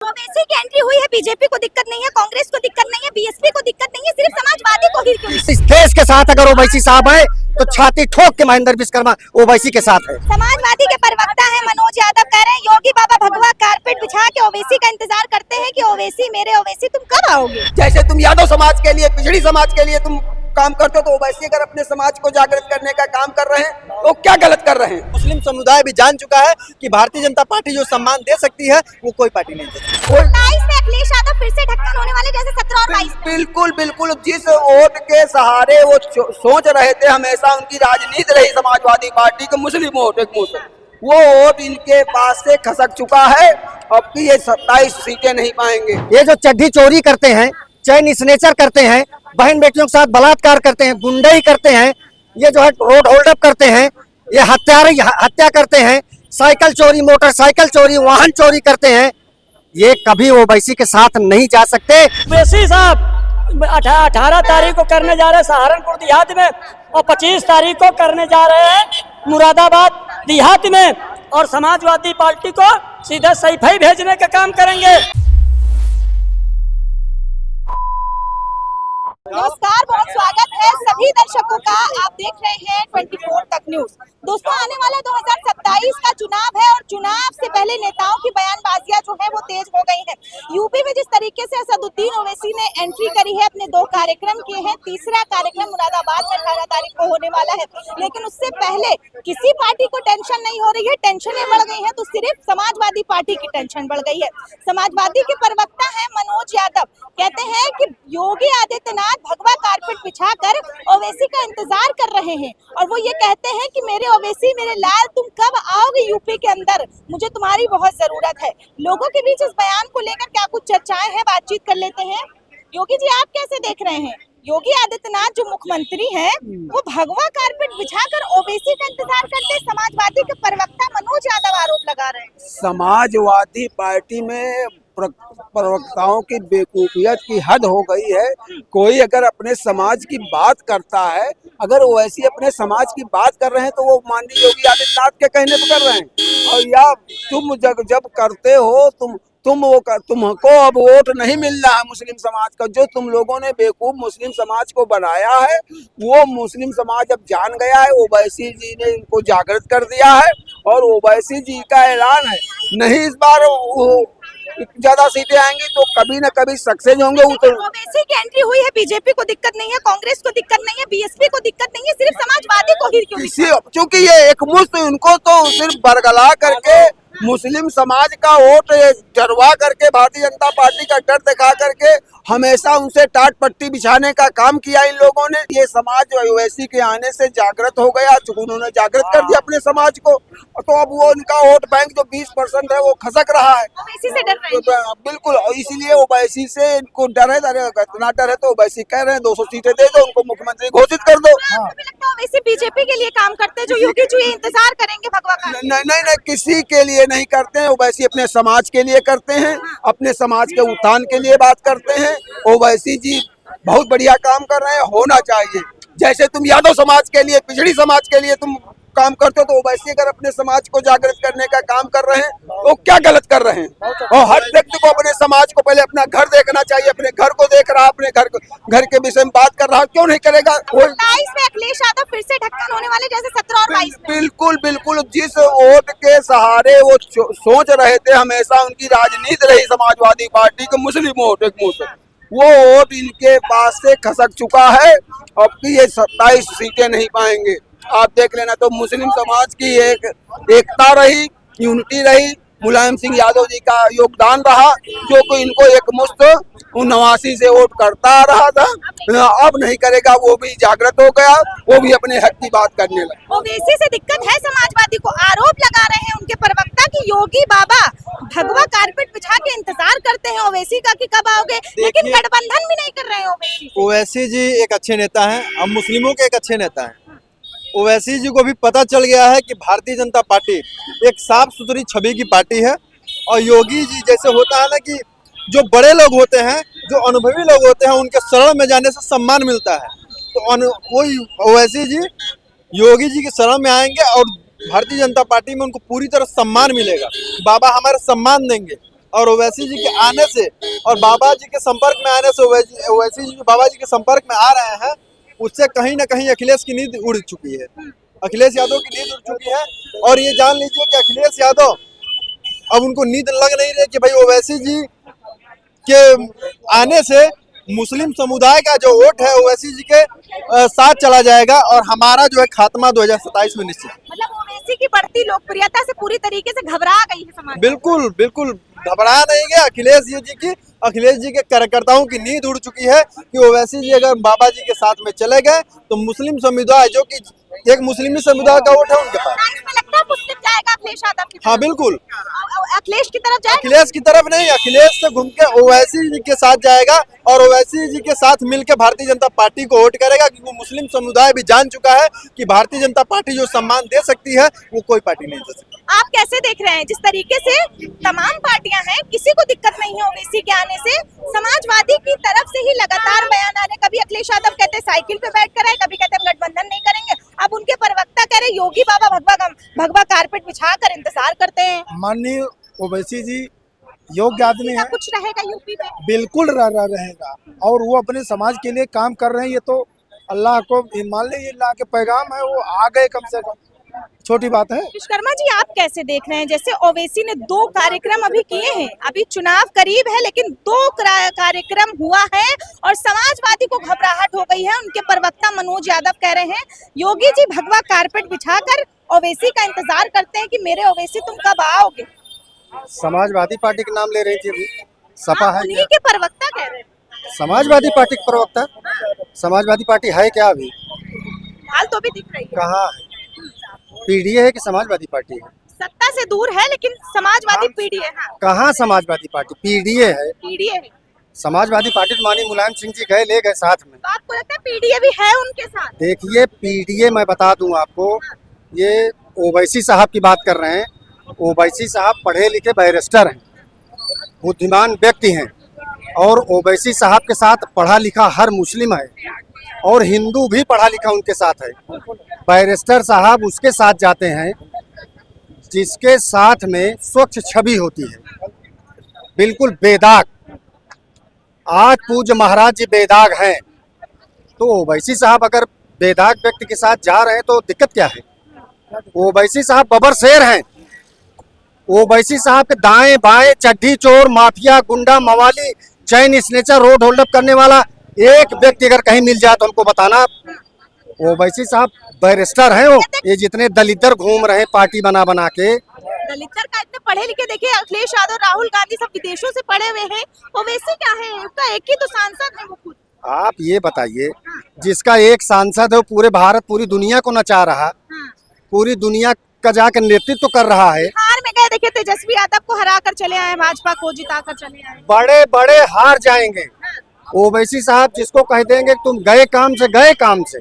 ओवैसी की एंट्री हुई है, बीजेपी को दिक्कत नहीं है, कांग्रेस को दिक्कत नहीं है, बीएसपी को दिक्कत नहीं है, सिर्फ समाजवादी को ही क्यों? इस देश के साथ अगर ओवैसी साहब है तो छाती ठोक के महेंद्र विश्वकर्मा ओवैसी के साथ है। समाजवादी के प्रवक्ता है मनोज यादव कह रहे हैं योगी बाबा भगवा कारपेट बिछा के ओवैसी का इंतजार करते हैं कि ओवैसी मेरे ओवैसी तुम कब आओगे। जैसे तुम यादव समाज के लिए, पिछड़ी समाज के लिए तुम काम करते हो, तो ओवैसी अगर अपने समाज को जागृत करने का काम कर रहे हैं तो क्या गलत कर रहे हैं। मुस्लिम समुदाय भी जान चुका है कि भारतीय जनता पार्टी जो सम्मान दे सकती है वो कोई पार्टी नहीं दे सकती। 27 में अखिलेश यादव फिर से ढक्कन होने वाले जैसे 17 और 22 में। बिल्कुल बिल्कुल, जिस वोट के सहारे वो सोच रहे थे, हमेशा उनकी राजनीति रही समाजवादी पार्टी के मुस्लिम वोट, एक मुस्लिम वो वोट इनके पास से खसक चुका है। अब की ये 27 सीटें नहीं पाएंगे। ये जो चड्ढी चोरी करते हैं, चैन स्नेचर करते हैं, बहन बेटियों के साथ बलात्कार करते हैं, गुंडई करते हैं, ये जो है रोड होल्ड अप करते हैं, ये हत्या करते हैं, साइकिल चोरी, मोटरसाइकिल चोरी, वाहन चोरी करते हैं, ये कभी ओवैसी के साथ नहीं जा सकते। ओवैसी साहब 18 तारीख को करने जा रहे हैं सहारनपुर देहात में और 25 तारीख को करने जा रहे हैं मुरादाबाद देहात में, और समाजवादी पार्टी को सीधा सैफई भेजने का काम करेंगे। नमस्कार, बहुत स्वागत है सभी दर्शकों का। आप देख रहे हैं 24 तक न्यूज। दोस्तों, आने वाला 2027 का चुनाव है और चुनाव से पहले नेताओं की बयानबाजियां जो है वो तेज हो गई हैं। यूपी में जिस तरीके से असदुद्दीन ओवैसी ने एंट्री करी है, अपने 2 कार्यक्रम किए हैं, तीसरा कार्यक्रम मुरादाबाद में 18 तारीख को होने वाला है, लेकिन उससे पहले किसी पार्टी को टेंशन नहीं हो रही है। टेंशनें बढ़ गई है तो सिर्फ समाजवादी पार्टी की टेंशन बढ़ गई है। समाजवादी के प्रवक्ता है मनोज यादव, कहते हैं कि योगी आदित्यनाथ भगवा कारपेट बिछाकर ओवैसी का इंतजार कर रहे हैं और वो ये कहते हैं कि मेरे ओवैसी, मेरे लाल, तुम कब आओगे यूपी के अंदर, मुझे तुम्हारी बहुत जरूरत है। लोगों के बीच इस बयान को लेकर क्या कुछ चर्चाएं हैं, बातचीत कर लेते हैं। योगी जी, आप कैसे देख रहे हैं? योगी आदित्यनाथ जो मुख्यमंत्री हैं, वो भगवा कारपेट बिछाकर ओवैसी का इंतजार करते हैं। समाजवादी के प्रवक्ता मनोज यादव आरोप लगा रहे हैं। समाजवादी पार्टी में प्रवक्ताओं की बेवकूफियत की हद हो गई है। कोई अगर अपने समाज की बात करता है, अगर वो ऐसी अपने समाज की बात कर रहे हैं तो वो माननीय योगी आदित्यनाथ के कहने पर कर रहे हैं। और या तुम जब करते हो तुमको अब वोट नहीं मिल रहा है मुस्लिम समाज का। जो तुम लोगों ने बेवकूफ मुस्लिम समाज को बनाया है, वो मुस्लिम समाज अब जान गया है। ओवैसी जी ने इनको जागृत कर दिया है और ओवैसी जी का ऐलान है, नहीं इस बार ज्यादा सीटें आएंगी तो कभी न कभी सक्सेस होंगे। ओवैसी की एंट्री हुई है, बीजेपी को दिक्कत नहीं है, कांग्रेस को दिक्कत नहीं है, बीएसपी को दिक्कत नहीं है, सिर्फ समाजवादी को ही क्यों? क्योंकि ये एक मुश्त, उनको तो सिर्फ बरगला करके मुस्लिम समाज का वोट डरवा करके, भारतीय जनता पार्टी का डर दिखा करके हमेशा उनसे टाट पट्टी बिछाने का काम किया इन लोगों ने। ये समाज ओवैसी के आने से जागृत हो गया, उन्होंने जागृत कर दिया अपने समाज को, तो अब वो उनका वोट बैंक जो 20% है वो खसक रहा है। ओवैसी से डर रहे हैं। बिल्कुल, इसीलिए ओवैसी से इनको डर है। इतना डर है तो ओवैसी कह रहे हैं 200 सीटें दे दो, उनको मुख्यमंत्री घोषित कर दो। ओवैसी बीजेपी के लिए काम करते हैं, जो योगी जी इंतजार करेंगे भगवा का। नहीं, किसी के लिए नहीं करते हैं। ओवैसी अपने समाज के लिए करते हैं, अपने समाज के उत्थान के लिए बात करते हैं। ओवैसी जी बहुत बढ़िया काम कर रहे हैं, होना चाहिए। जैसे तुम यादव समाज के लिए, पिछड़ी समाज के लिए तुम काम करते हो, तो ओवैसी अगर अपने समाज को जागृत करने का काम कर रहे हैं तो क्या गलत कर रहे हैं। और हर व्यक्ति को अपने समाज को पहले अपना घर देखना चाहिए। अपने घर को देख रहा, अपने घर के विषय में बात कर रहा, क्यों नहीं करेगा। 27 में अखिलेश यादव फिर से ढक्कन होने वाले जैसे 17 और 22 में। बिल्कुल, जिस वोट के सहारे वो सोच रहे थे, हमेशा उनकी राजनीति रही समाजवादी पार्टी के मुस्लिम वोट, एक मुस्लिम वो वोट इनके पास से खसक चुका है। अब की ये 27 सीटें नहीं पाएंगे। आप देख लेना, तो मुस्लिम समाज की एकता रही, यूनिटी रही, मुलायम सिंह यादव जी का योगदान रहा, जो कोई इनको एक मुश्त 89 से वोट करता आ रहा था, अब नहीं करेगा। वो भी जागृत हो गया, वो भी अपने हक की बात करने लगा। ओवैसी से दिक्कत है समाजवादी को, आरोप लगा रहे हैं उनके प्रवक्ता कि योगी बाबा भगवा कारपेट बिछा के इंतजार करते हैं ओवैसी का कि कब आओगे, लेकिन गठबंधन भी नहीं कर रहे हैं। ओवैसी जी एक अच्छे नेता हैं, अब मुस्लिमों के एक अच्छे नेता हैं। ओवैसी जी को भी पता चल गया है कि भारतीय जनता पार्टी एक साफ सुथरी छवि की पार्टी है, और योगी जी जैसे होता है ना कि जो बड़े लोग होते हैं, जो अनुभवी लोग होते हैं, उनके शरण में जाने से सम्मान मिलता है। तो वही ओवैसी जी योगी जी के शरण में आएंगे और भारतीय जनता पार्टी में उनको पूरी तरह सम्मान मिलेगा। बाबा हमारा सम्मान देंगे, और ओवैसी जी के आने से और बाबा जी के संपर्क में आने से ओवैसी जी बाबा जी के संपर्क में आ रहे हैं, उससे कहीं ना कहीं अखिलेश की नींद उड़ चुकी है, अखिलेश यादव की नींद उड़ चुकी है। और ये जान लीजिए कि अखिलेश यादव अब उनको नींद लग नहीं रही कि भाई ओवैसी जी के आने से मुस्लिम समुदाय का जो वोट है ओवैसी जी के साथ चला जाएगा और हमारा जो है खात्मा 2027 में निश्चित। मतलब ओवैसी की बढ़ती लोकप्रियता से पूरी तरीके से घबरा गई है समाज। बिल्कुल बिल्कुल घबराया नहीं गया। अखिलेश जी के कार्यकर्ताओं की नींद उड़ चुकी है कि ओवैसी जी अगर बाबा जी के साथ में चले गए तो मुस्लिम समुदाय, जो कि एक मुस्लिमी समुदाय का वोट है, उनके पास। इसमें लगता है मुस्लिम जाएगा अखिलेश यादव की तरफ। हाँ बिल्कुल, अखिलेश की तरफ जाएगा। अखिलेश की तरफ नहीं, अखिलेश से घूम के ओवैसी जी के साथ जाएगा और ओवैसी जी के साथ मिलकर भारतीय जनता पार्टी को वोट करेगा, क्योंकि मुस्लिम समुदाय भी जान चुका है कि भारतीय जनता पार्टी जो सम्मान दे सकती है वो कोई पार्टी नहीं दे सकती। आप कैसे देख रहे हैं जिस तरीके से तमाम पार्टियां हैं, किसी को दिक्कत नहीं है ओवैसी के आने से, समाजवादी की तरफ से ही लगातार बयान आ रहे हैं। कभी अखिलेश यादव कहते हैं साइकिल पे बैठ कर आए, कभी कहते हैं गठबंधन नहीं करेंगे। अब उनके प्रवक्ता कह रहे योगी बाबा भगवा कारपेट बिछाकर इंतजार करते हैं। माननीय ओवैसी जी योग्य आदमी है, कुछ रहेगा यूपी में, बिल्कुल रहेगा और वो अपने समाज के लिए काम कर रहे हैं। ये तो अल्लाह को मान लीजिए, अल्लाह के पैगाम है, वो आ गए कम से कम, छोटी बात है। विश्वकर्मा जी आप कैसे देख रहे हैं, जैसे ओवैसी ने 2 कार्यक्रम अभी किए हैं, अभी चुनाव करीब है लेकिन 2 कार्यक्रम हुआ है और समाजवादी को घबराहट हो गई है। उनके प्रवक्ता मनोज यादव कह रहे हैं योगी जी भगवा कारपेट बिछाकर ओवैसी का इंतजार करते हैं कि मेरे ओवैसी तुम कब आओगे। समाजवादी पार्टी के नाम ले रही थी अभी, सपा है उन्हीं के प्रवक्ता कह रहे हैं। समाजवादी पार्टी के प्रवक्ता? समाजवादी पार्टी है क्या अभी? हाल तो भी दिख रही है। कहाँ है? पीडीए है कि समाजवादी पार्टी है? सत्ता से दूर है लेकिन समाजवादी पीडीए है। हाँ। कहाँ समाजवादी पार्टी? पीडीए है। पीडीए है। समाजवादी पार्टी तो माननीय मुलायम सिंह जी गए, ले गए साथ में। तो आपको लगता है पीडीए भी है उनके साथ? देखिए पीडीए, मैं बता दूं आपको, ये ओवैसी साहब की बात कर रहे हैं। ओवैसी साहब पढ़े लिखे बैरिस्टर हैं, बुद्धिमान व्यक्ति हैं और ओवैसी साहब के साथ पढ़ा लिखा हर मुस्लिम है और हिंदू भी पढ़ा लिखा उनके साथ है। बैरिस्टर साहब उसके साथ जाते हैं जिसके साथ में स्वच्छ छवि होती है, बिल्कुल बेदाग। आज पूज्य महाराज जी बेदाग हैं, तो ओवैसी साहब अगर बेदाग व्यक्ति के साथ जा रहे हैं तो दिक्कत क्या है? ओवैसी साहब बबर शेर हैं। ओवैसी साहब के दाएं बाएं चड्ढी चोर, माफिया, गुंडा, मवाली, चैन स्नेचर, रोड होल्ड अप करने वाला एक व्यक्ति अगर कहीं मिल जाए तो हमको बताना। ओवैसी साहब बैरिस्टर हैं। वो ये जितने दलितर घूम रहे हैं पार्टी बना बना के, दलितर का इतने पढ़े लिखे, देखिए अखिलेश यादव, राहुल गांधी सब विदेशों से पढ़े हुए हैं। ओवैसी क्या है, उसका एक ही तो सांसद है वो खुद। आप ये बताइए, जिसका एक सांसद है वो पूरे भारत पूरी दुनिया को नचा रहा, पूरी दुनिया का जाकर नेतृत्व कर रहा है। हार में गए, देखिए तेजस्वी यादव को हरा कर चले आए, भाजपा को जिता कर चले आए। बड़े बड़े हार जाएंगे। ओवैसी साहब जिसको कह देंगे तुम गए काम से,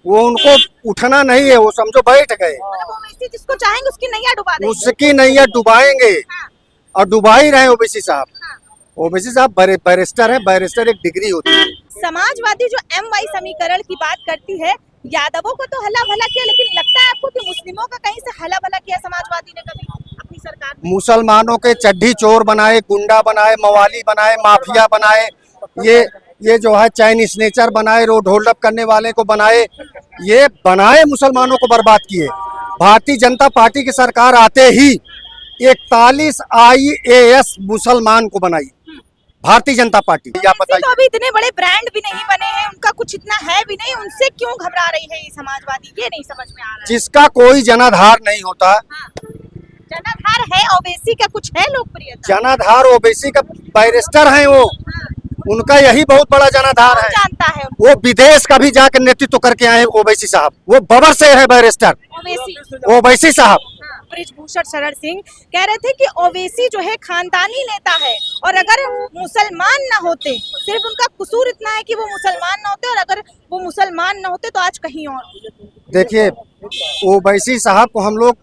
वो उनको उठना नहीं है, वो समझो बैठ गए। ओवैसी जिसको चाहेंगे उसकी नैया डुबा देंगे। उसकी नैया डुबाएंगे और डुबा ही रहे ओवैसी साहब। ओवैसी साहब बैरिस्टर है, बैरिस्टर एक डिग्री होती है। समाजवादी जो MY समीकरण की बात करती है, यादवों को तो हला भला किया, लेकिन लगता है आपको कि मुस्लिमों का कहीं से हला भला किया समाजवादी ने कभी अपनी सरकार में? मुसलमानों के चड्ढी चोर बनाए, गुंडा बनाए, मवाली बनाए, माफिया बनाए, ये जो है चैन स्नेचर बनाए, रोड होल्ड अप करने वाले को बनाए, ये बनाए मुसलमानों को बर्बाद किए। भारतीय जनता पार्टी की सरकार आते ही 41 IAS मुसलमान को बनाई भारतीय जनता पार्टी। आप बताइए, तो अभी इतने बड़े ब्रांड भी नहीं बने हैं, उनका कुछ इतना है भी नहीं, उनसे क्यों घबरा रही है ये समाजवादी, ये नहीं समझ में आ रहा है। जिसका कोई जनाधार नहीं होता। जनाधार है ओवैसी का, कुछ है लोकप्रियता? जनाधार ओवैसी का बैरिस्टर हैं वो, उनका यही बहुत बड़ा जनाधार है। जानता है वो विदेश का भी जाकर नेतृत्व करके आए ओवैसी साहब, वो बबर शेर है बैरिस्टर ओवैसी साहब। ब्रिजभूषण शरण सिंह कह रहे थे कि ओवैसी जो है खानदानी नेता है और अगर मुसलमान ना होते, सिर्फ उनका कसूर इतना है कि वो मुसलमान ना होते, और अगर वो मुसलमान ना होते तो आज कहीं और। देखिए ओवैसी साहब को हम लोग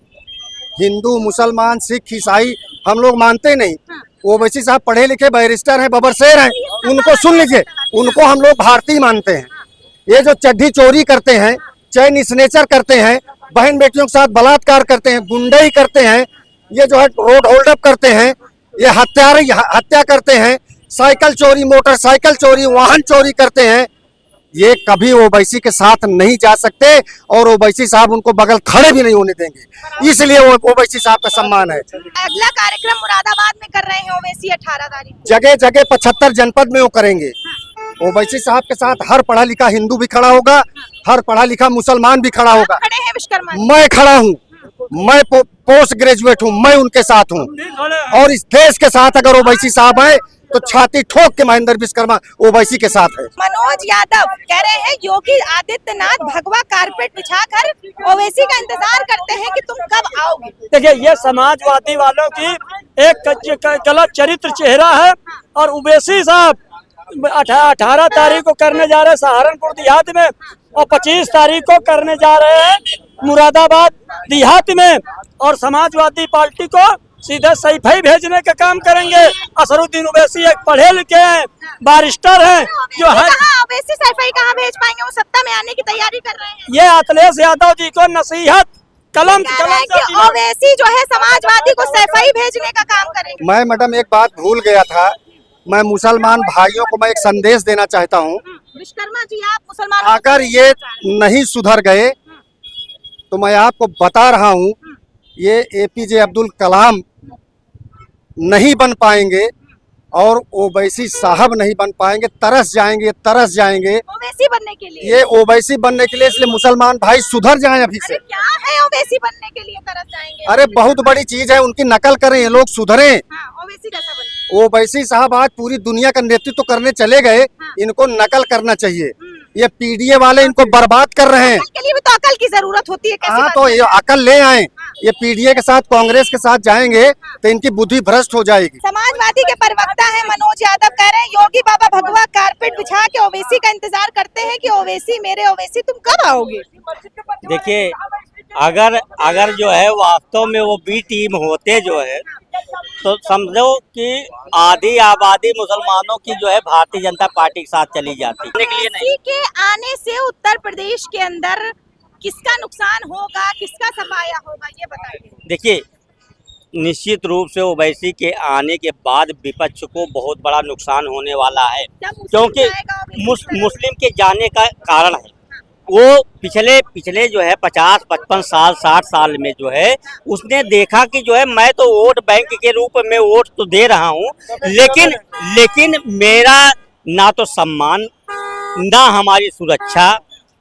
हिंदू, मुसलमान, सिख, ईसाई हम लोग मानते नहीं। ओवैसी साहब पढ़े लिखे बैरिस्टर हैं, बबर शेर हैं, उनको सुन लीजिए, उनको हम लोग भारतीय मानते हैं। ये जो चड्ढी चोरी करते हैं, चैन स्नेचर करते हैं, बहन बेटियों के साथ बलात्कार करते हैं, गुंडाई करते हैं, ये जो है रोड होल्ड अप करते हैं, ये हत्या करते हैं, साइकिल चोरी, मोटरसाइकिल चोरी, वाहन चोरी करते हैं। ये कभी ओवैसी के साथ नहीं जा सकते और ओवैसी साहब उनको बगल खड़े भी नहीं होने देंगे, इसलिए वो ओवैसी साहब का सम्मान है। अगला कार्यक्रम मुरादाबाद में कर रहे हैं ओवैसी 18 तारीख को। जगह जगह 75 जनपद में वो करेंगे। ओवैसी साहब के साथ हर पढ़ा लिखा हिंदू भी खड़ा होगा, हर पढ़ा लिखा मुसलमान भी खड़ा होगा। खड़े हैं विश्वकर्मा जी। मैं खड़ा हूँ, मैं पोस्ट ग्रेजुएट हूँ, मैं उनके साथ हूँ और इस देश के साथ अगर ओवैसी साहब है तो छाती ठोक के महेंद्र विश्वकर्मा ओवैसी के साथ है। मनोज यादव कह रहे हैं योगी आदित्यनाथ भगवा कारपेट बिछाकर ओवैसी का इंतजार करते हैं कि तुम कब आओगे। देखिए, ये समाजवादी वालों की एक गलत चरित्र चेहरा है और ओवैसी साहब 18 तारीख को करने जा रहे हैं सहारनपुर देहात में और 25 तारीख को करने जा रहे हैं मुरादाबाद देहात में, और समाजवादी पार्टी को सीधे सैफई भेजने का काम करेंगे। असरुद्दीन ओवैसी एक पढ़े लिखे हैं, बारिस्टर हैं, जो है ओवैसी सैफई कहाँ भेज पाएंगे, वो सत्ता में आने की तैयारी कर रहे हैं। ये अखिलेश यादव जी को नसीहत कलम ओवैसी जो है समाजवादी को सैफई भेजने का काम करेंगे। मैं मैडम एक बात भूल गया था, मैं मुसलमान भाइयों को मैं एक संदेश देना चाहता हूँ। विश्वकर्मा जी, आप मुसलमान अगर ये नहीं सुधर गए तो मैं आपको बता रहा हूँ, ये एपीजे अब्दुल कलाम नहीं बन पाएंगे और ओवैसी साहब नहीं बन पाएंगे। तरस जाएंगे ओवैसी बनने के लिए। ये ओवैसी बनने के लिए, इसलिए मुसलमान भाई सुधर जाएं अभी से। क्या है ओवैसी बनने के लिए तरस जाएंगे? अरे बहुत बड़ी चीज है, उनकी नकल करें, ये लोग सुधरें। ओवैसी कैसा बने? ओवैसी साहब आज पूरी दुनिया का नेतृत्व करने चले गए, इनको नकल करना चाहिए। ये पीडीए वाले इनको बर्बाद कर रहे हैं। के लिए भी तो अकल की जरूरत होती है। कैसी हाँ, बात तो है? ये अकल ले आए। ये पीडीए के साथ, कांग्रेस के साथ जाएंगे तो इनकी बुद्धि भ्रष्ट हो जाएगी। समाजवादी के प्रवक्ता है मनोज यादव कह रहे हैं योगी बाबा भगवा कारपेट बिछा के ओवैसी का इंतजार करते हैं कि ओवैसी मेरे ओवैसी तुम कब आओगे। देखिए, अगर जो है वास्तव में वो बी टीम होते जो है तो समझो कि आधी आबादी मुसलमानों की जो है भारतीय जनता पार्टी के साथ चली जाती है। ओवैसी के आने से उत्तर प्रदेश के अंदर किसका नुकसान होगा, किसका सफाया होगा, ये बताइए। देखिए, निश्चित रूप से ओवैसी के आने के बाद विपक्ष को बहुत बड़ा नुकसान होने वाला है, क्योंकि मुस्लिम के जाने का कारण है वो पिछले जो है 50-55 साल 60 साल में जो है उसने देखा कि जो है मैं तो वोट बैंक के रूप में वोट तो दे रहा हूँ, लेकिन मेरा ना तो सम्मान, ना हमारी सुरक्षा,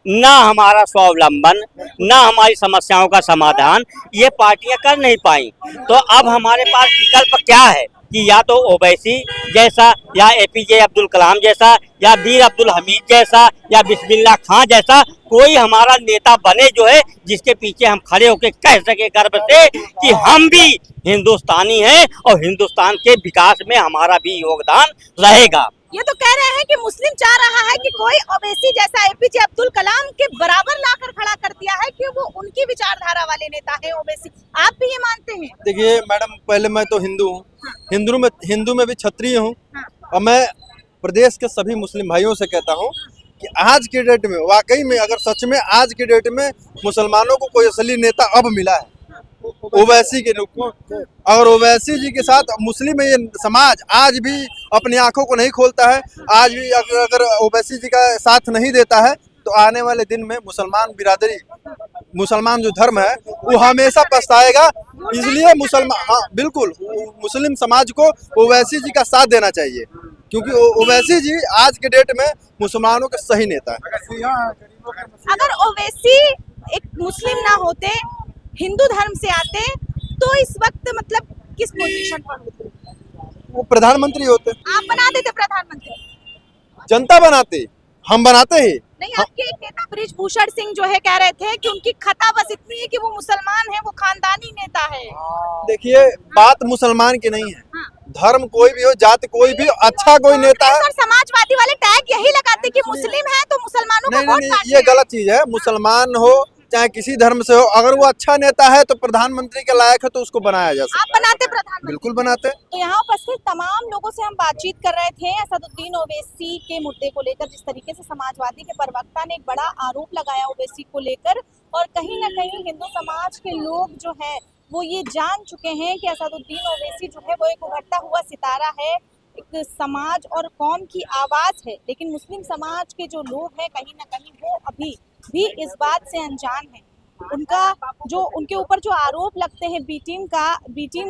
ना हमारा स्वावलंबन, ना हमारी समस्याओं का समाधान ये पार्टियां कर नहीं पाई। तो अब हमारे पास विकल्प क्या है कि या तो ओवैसी जैसा, या एपीजे अब्दुल कलाम जैसा, या वीर अब्दुल हमीद जैसा, या बिस्मिल्लाह खां जैसा कोई हमारा नेता बने जो है जिसके पीछे हम खड़े होकर कह सके गर्व से कि हम भी हिंदुस्तानी हैं और हिंदुस्तान के विकास में हमारा भी योगदान रहेगा। ये तो कह रहे हैं कि मुस्लिम चाह रहा है कि कोई ओवैसी जैसा एपीजे अब्दुल कलाम के बराबर लाकर खड़ा कर दिया है कि वो उनकी विचारधारा वाले नेता है ओवैसी। आप भी ये मानते हैं? देखिए मैडम, पहले मैं तो हिंदू हूँ, हिंदू में भी क्षत्रिय हूँ, और मैं प्रदेश के सभी मुस्लिम भाइयों से कहता हूँ कि आज के डेट में वाकई में, अगर सच में आज के डेट में मुसलमानों को कोई असली नेता अब मिला है ओवैसी के रूप में। अगर ओवैसी जी के साथ मुस्लिम ये समाज आज भी अपनी आंखों को नहीं खोलता है, आज भी अगर ओवैसी जी का साथ नहीं देता है, तो आने वाले दिन में मुसलमान बिरादरी, मुसलमान जो धर्म है वो हमेशा पछताएगा। इसलिए हाँ बिल्कुल, मुस्लिम समाज को ओवैसी जी का साथ देना चाहिए, क्योंकि ओवैसी जी आज के डेट में मुसलमानों के सही नेता है। अगर ओवैसी एक मुस्लिम ना होते, हिंदू धर्म से आते, तो इस वक्त मतलब किस पोजीशन पर होते? वो प्रधानमंत्री होते। आप बना देते प्रधानमंत्री? जनता बनाते, हम बनाते ही नहीं। आपके एक नेता बृजभूषण सिंह जो है कह रहे थे कि उनकी खता बस इतनी है कि वो मुसलमान है, वो खानदानी नेता है। देखिए, बात मुसलमान की नहीं है, धर्म कोई भी हो, जाति कोई भी, अच्छा कोई नेता है। और समाजवादी वाले टैग यही लगाते कि मुस्लिम है तो मुसलमानों को वोट नहीं, ये गलत चीज है। मुसलमान हो चाहे किसी धर्म से हो, अगर वो अच्छा नेता है तो प्रधानमंत्री के लायक है तो उसको बनाया जा सकता है। आप बनाते प्रधानमंत्री? बिल्कुल बनाते। तो यहाँ उपस्थित तमाम लोगों से हम बातचीत कर रहे थे असदुद्दीन ओवैसी के मुद्दे को लेकर। जिस तरीके से समाजवादी के प्रवक्ता ने एक बड़ा आरोप लगाया ओवैसी को लेकर, और कहीं ना कहीं हिंदू समाज के लोग जो है वो ये जान चुके हैं कि असदुद्दीन ओवैसी जो है वो एक उभरता हुआ सितारा है, एक समाज और कौम की आवाज है। लेकिन मुस्लिम समाज के जो लोग हैं कहीं ना कहीं वो अभी भी इस बात से अनजान है। उनके ऊपर जो आरोप लगते हैं बी टीम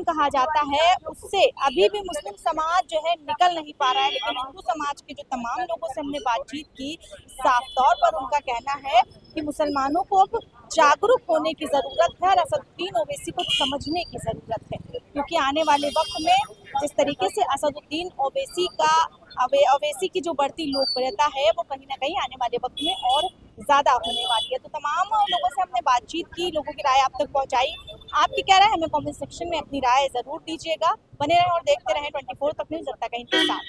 कहा जाता है, उससे अभी भी मुस्लिम समाज जो है निकल नहीं पा रहा है। लेकिन हिंदू समाज के जो तमाम लोगों से हमने बातचीत की, साफ तौर पर उनका कहना है कि मुसलमानों को अब जागरूक होने की जरूरत है और असदुद्दीन ओवैसी को समझने की जरूरत है, क्योंकि आने वाले वक्त में जिस तरीके से असदुद्दीन ओवैसी की जो बढ़ती लोकप्रियता है वो कहीं ना कहीं आने वाले वक्त में और ज्यादा होने वाली है। तो तमाम लोगों से हमने बातचीत की, लोगों की राय आप तक पहुंचाई। आपकी क्या राय है हमें कमेंट सेक्शन में अपनी राय जरूर दीजिएगा। बने रहें और देखते रहें 24 तक न्यूज़। जब तक कहीं के साथ।